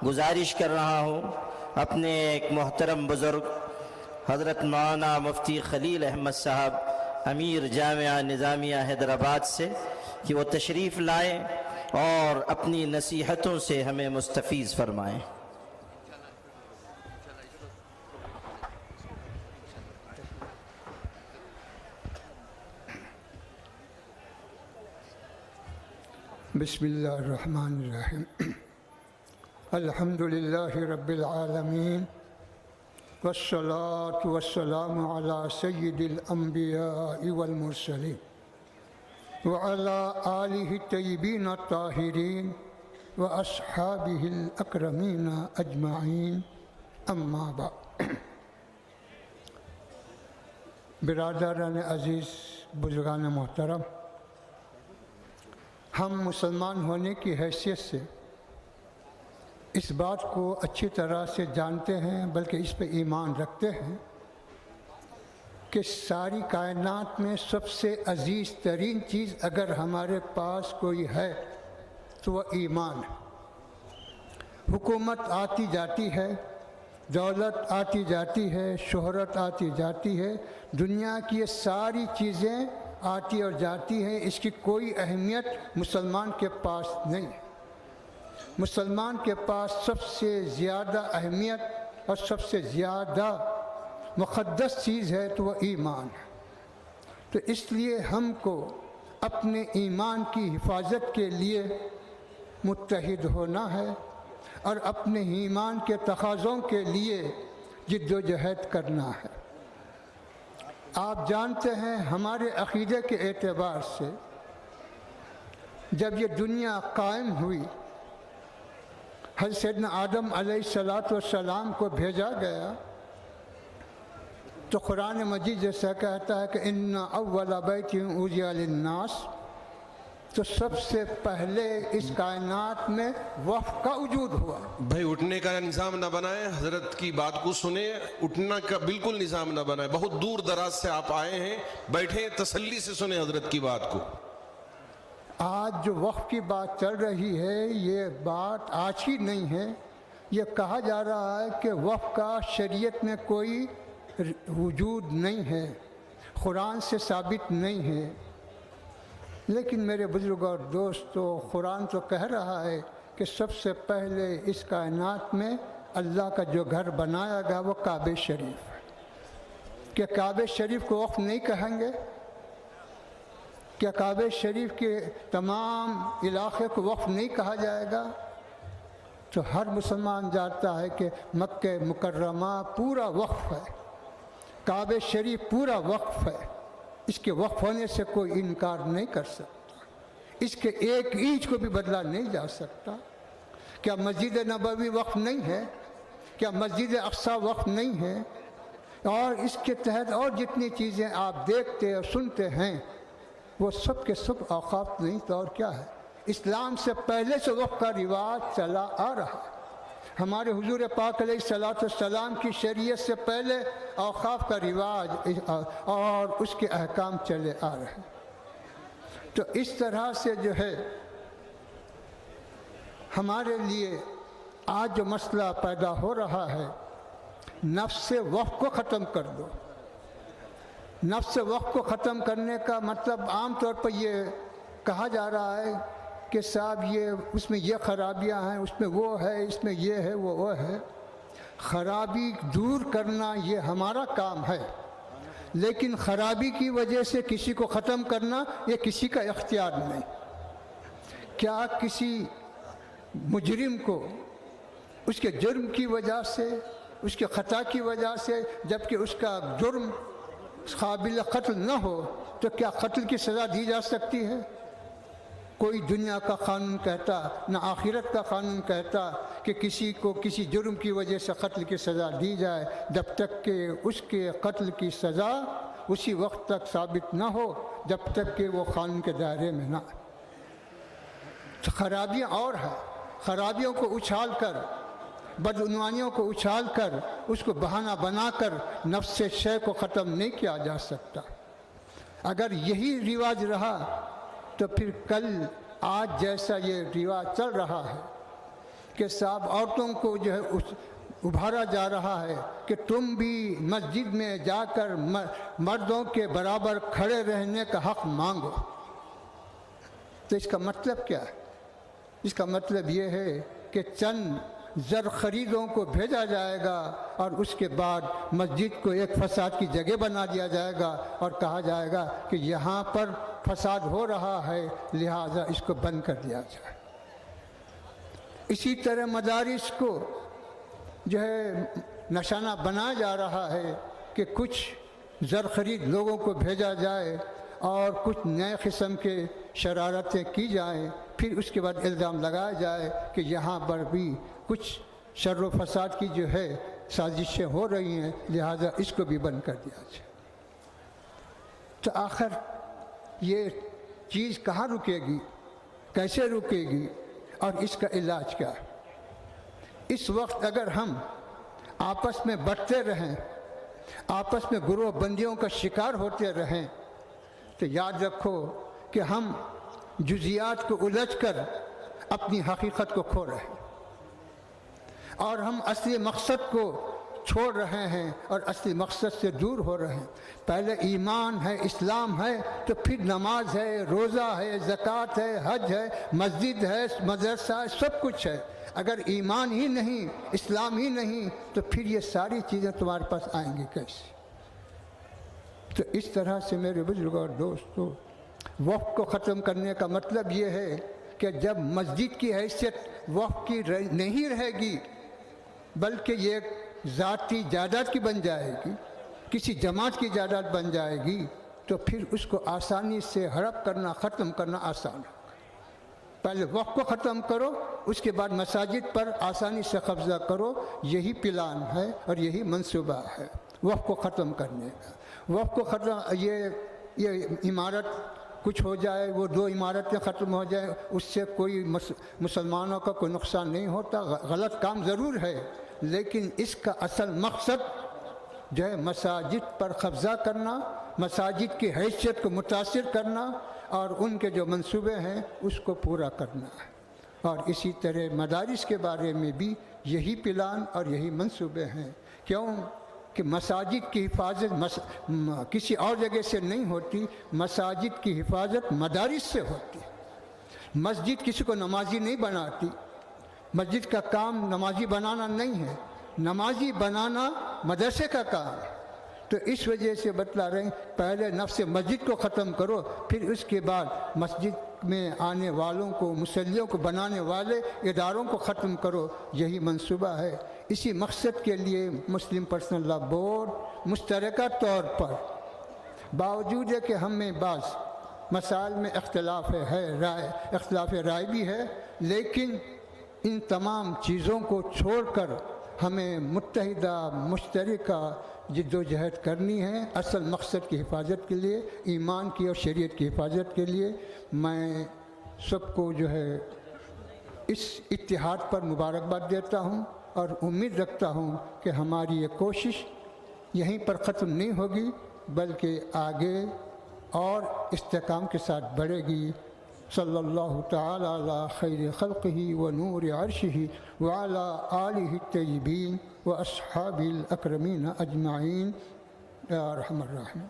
گزارش کر رہا ہوں اپنے ایک محترم بزرگ حضرت مولانا مفتی خلیل احمد صاحب امیر جامعہ نظامیہ حیدرآباد سے کہ وہ تشریف لائیں اور اپنی نصیحتوں سے ہمیں مستفیض فرمائیں۔ بسم اللہ الرحمن الرحیم۔ الحمد للہ رب العالمین والصلاة والسلام علی سید الانبیاء والمرسلین وعلی آلہ الطیبین الطاہرین واصحابہ الاکرمین اجمعین، اما بعد۔ برادران عزیز، بزرگان محترم، ہم مسلمان ہونے کی حیثیت سے اس بات کو اچھی طرح سے جانتے ہیں، بلکہ اس پہ ایمان رکھتے ہیں کہ ساری کائنات میں سب سے عزیز ترین چیز اگر ہمارے پاس کوئی ہے تو وہ ایمان ہے۔ حکومت آتی جاتی ہے، دولت آتی جاتی ہے، شہرت آتی جاتی ہے، دنیا کی یہ ساری چیزیں آتی اور جاتی ہیں، اس کی کوئی اہمیت مسلمان کے پاس نہیں ہے۔ مسلمان کے پاس سب سے زیادہ اہمیت اور سب سے زیادہ مقدس چیز ہے تو وہ ایمان ہے۔ تو اس لیے ہم کو اپنے ایمان کی حفاظت کے لیے متحد ہونا ہے اور اپنے ایمان کے تقاضوں کے لیے جد و جہد کرنا ہے۔ آپ جانتے ہیں ہمارے عقیدے کے اعتبار سے جب یہ دنیا قائم ہوئی، حضرت سیدنا آدم علیہ السلام کو بھیجا گیا تو قرآن مجید جیسا کہتا ہے کہ ان اول بیت وضع للناس، تو سب سے پہلے اس کائنات میں وقف کا وجود ہوا۔ بھائی اٹھنے کا نظام نہ بنائیں، حضرت کی بات کو سنیں، اٹھنا کا بالکل نظام نہ بنائیں۔ بہت دور دراز سے آپ آئے ہیں، بیٹھیں تسلی سے سنیں حضرت کی بات کو۔ آج جو وقف کی بات چل رہی ہے یہ بات آج ہی نہیں ہے، یہ کہا جا رہا ہے کہ وقف کا شریعت میں کوئی وجود نہیں ہے، قرآن سے ثابت نہیں ہے۔ لیکن میرے بزرگ اور دوستو، قرآن تو کہہ رہا ہے کہ سب سے پہلے اس کائنات میں اللہ کا جو گھر بنایا گیا وہ کعبہ شریف ہے۔ کیا کعبہ شریف کو وقف نہیں کہیں گے؟ کیا کعبہ شریف کے تمام علاقے کو وقف نہیں کہا جائے گا؟ تو ہر مسلمان جانتا ہے کہ مکہ مکرمہ پورا وقف ہے، کعبہ شریف پورا وقف ہے، اس کے وقف ہونے سے کوئی انکار نہیں کر سکتا، اس کے ایک اینچ کو بھی بدلا نہیں جا سکتا۔ کیا مسجد نبوی وقف نہیں ہے؟ کیا مسجد اقصی وقف نہیں ہے؟ اور اس کے تحت اور جتنی چیزیں آپ دیکھتے اور سنتے ہیں وہ سب کے سب اوقاف نہیں تو اور کیا ہے؟ اسلام سے پہلے سے وقف کا رواج چلا آ رہا ہے۔ ہمارے حضور پاک علیہ السلام کی شریعت سے پہلے اوقاف کا رواج اور اس کے احکام چلے آ رہے ہیں۔ تو اس طرح سے جو ہے ہمارے لیے آج جو مسئلہ پیدا ہو رہا ہے، نفس وقف کو ختم کر دو۔ نفس وقف کو ختم کرنے کا مطلب عام طور پر یہ کہا جا رہا ہے کہ صاحب یہ اس میں یہ خرابیاں ہیں، اس میں وہ ہے، اس میں یہ ہے، وہ ہے۔ خرابی دور کرنا یہ ہمارا کام ہے، لیکن خرابی کی وجہ سے کسی کو ختم کرنا یہ کسی کا اختیار نہیں۔ کیا کسی مجرم کو اس کے جرم کی وجہ سے، اس کے خطا کی وجہ سے، جبکہ اس کا جرم قابل قتل نہ ہو، تو کیا قتل کی سزا دی جا سکتی ہے؟ کوئی دنیا کا قانون کہتا نہ آخرت کا قانون کہتا کہ کسی کو کسی جرم کی وجہ سے قتل کی سزا دی جائے، جب تک کہ اس کے قتل کی سزا اسی وقت تک ثابت نہ ہو جب تک کہ وہ قانون کے دائرے میں نہ آئے۔ تو خرابیاں اور ہیں، خرابیوں کو اچھال کر، بدعنوانیوں کو اچھال کر، اس کو بہانہ بنا کر نفس شے کو ختم نہیں کیا جا سکتا۔ اگر یہی رواج رہا تو پھر کل آج جیسا یہ رواج چل رہا ہے کہ صاحب عورتوں کو جو ہے ابھارا جا رہا ہے کہ تم بھی مسجد میں جا کر مردوں کے برابر کھڑے رہنے کا حق مانگو. تو اس کا مطلب کیا ہے؟ اس کا مطلب یہ ہے کہ چند زر خریدوں کو بھیجا جائے گا اور اس کے بعد مسجد کو ایک فساد کی جگہ بنا دیا جائے گا اور کہا جائے گا کہ یہاں پر فساد ہو رہا ہے لہذا اس کو بند کر دیا جائے. اسی طرح مدارس کو جو ہے نشانہ بنایا جا رہا ہے کہ کچھ زر خرید لوگوں کو بھیجا جائے اور کچھ نئے قسم کے شرارتیں کی جائیں، پھر اس کے بعد الزام لگایا جائے کہ یہاں پر بھی کچھ شر و فساد کی جو ہے سازشیں ہو رہی ہیں لہذا اس کو بھی بند کر دیا جائے. تو آخر یہ چیز کہاں رکے گی، کیسے رکے گی اور اس کا علاج کیا ہے؟ اس وقت اگر ہم آپس میں بٹتے رہیں، آپس میں گروہ بندیوں کا شکار ہوتے رہیں تو یاد رکھو کہ ہم جزیات کو الجھ کر اپنی حقیقت کو کھو رہے ہیں اور ہم اصلی مقصد کو چھوڑ رہے ہیں اور اصلی مقصد سے دور ہو رہے ہیں. پہلے ایمان ہے، اسلام ہے، تو پھر نماز ہے، روزہ ہے، زکوٰۃ ہے، حج ہے، مسجد ہے، مدرسہ ہے، سب کچھ ہے. اگر ایمان ہی نہیں، اسلام ہی نہیں تو پھر یہ ساری چیزیں تمہارے پاس آئیں گی کیسے؟ تو اس طرح سے میرے بزرگوں اور دوستوں، وقف کو ختم کرنے کا مطلب یہ ہے کہ جب مسجد کی حیثیت وقف کی نہیں رہے گی بلکہ یہ ایک ذاتی جائیداد کی بن جائے گی، کسی جماعت کی جائیداد بن جائے گی، تو پھر اس کو آسانی سے ہڑپ کرنا، ختم کرنا آسان ہوگا. پہلے وقف کو ختم کرو، اس کے بعد مساجد پر آسانی سے قبضہ کرو. یہی پلان ہے اور یہی منصوبہ ہے وقف کو ختم کرنے کا. وقف کو ختم، یہ عمارت کچھ ہو جائے، وہ 2 عمارتیں ختم ہو جائیں، اس سے کوئی مسلمانوں کا کوئی نقصان نہیں ہوتا. غلط کام ضرور ہے لیکن اس کا اصل مقصد جو ہے مساجد پر قبضہ کرنا، مساجد کی حیثیت کو متاثر کرنا اور ان کے جو منصوبے ہیں اس کو پورا کرنا ہے. اور اسی طرح مدارس کے بارے میں بھی یہی پلان اور یہی منصوبے ہیں. کیوں کہ مساجد کی حفاظت کسی اور جگہ سے نہیں ہوتی، مساجد کی حفاظت مدارس سے ہوتی. مسجد کسی کو نمازی نہیں بناتی، مسجد کا کام نمازی بنانا نہیں ہے، نمازی بنانا مدرسے کا کام ہے. تو اس وجہ سے بتلا رہے ہیں پہلے نفس مسجد کو ختم کرو، پھر اس کے بعد مسجد میں آنے والوں کو، مصلیوں کو بنانے والے اداروں کو ختم کرو. یہی منصوبہ ہے. اسی مقصد کے لیے مسلم پرسنل لاء بورڈ مشترکہ طور پر باوجود ہے کہ ہم میں بعض مسائل میں اختلاف رائے بھی ہے، لیکن ان تمام چیزوں کو چھوڑ کر ہمیں متحدہ مشترکہ جد و جہد کرنی ہے اصل مقصد کی حفاظت کے لیے، ایمان کی اور شریعت کی حفاظت کے لیے. میں سب کو جو ہے اس اتحاد پر مبارکباد دیتا ہوں اور امید رکھتا ہوں کہ ہماری یہ کوشش یہیں پر ختم نہیں ہوگی بلکہ آگے اور استحکام کے ساتھ بڑھے گی. صلی اللہ تعالی علی خیر خلقہ و نور عرشہ وعلی آلہ الطیبین و اصحابہ الاکرمین اجمعین یا ارحم الراحمین.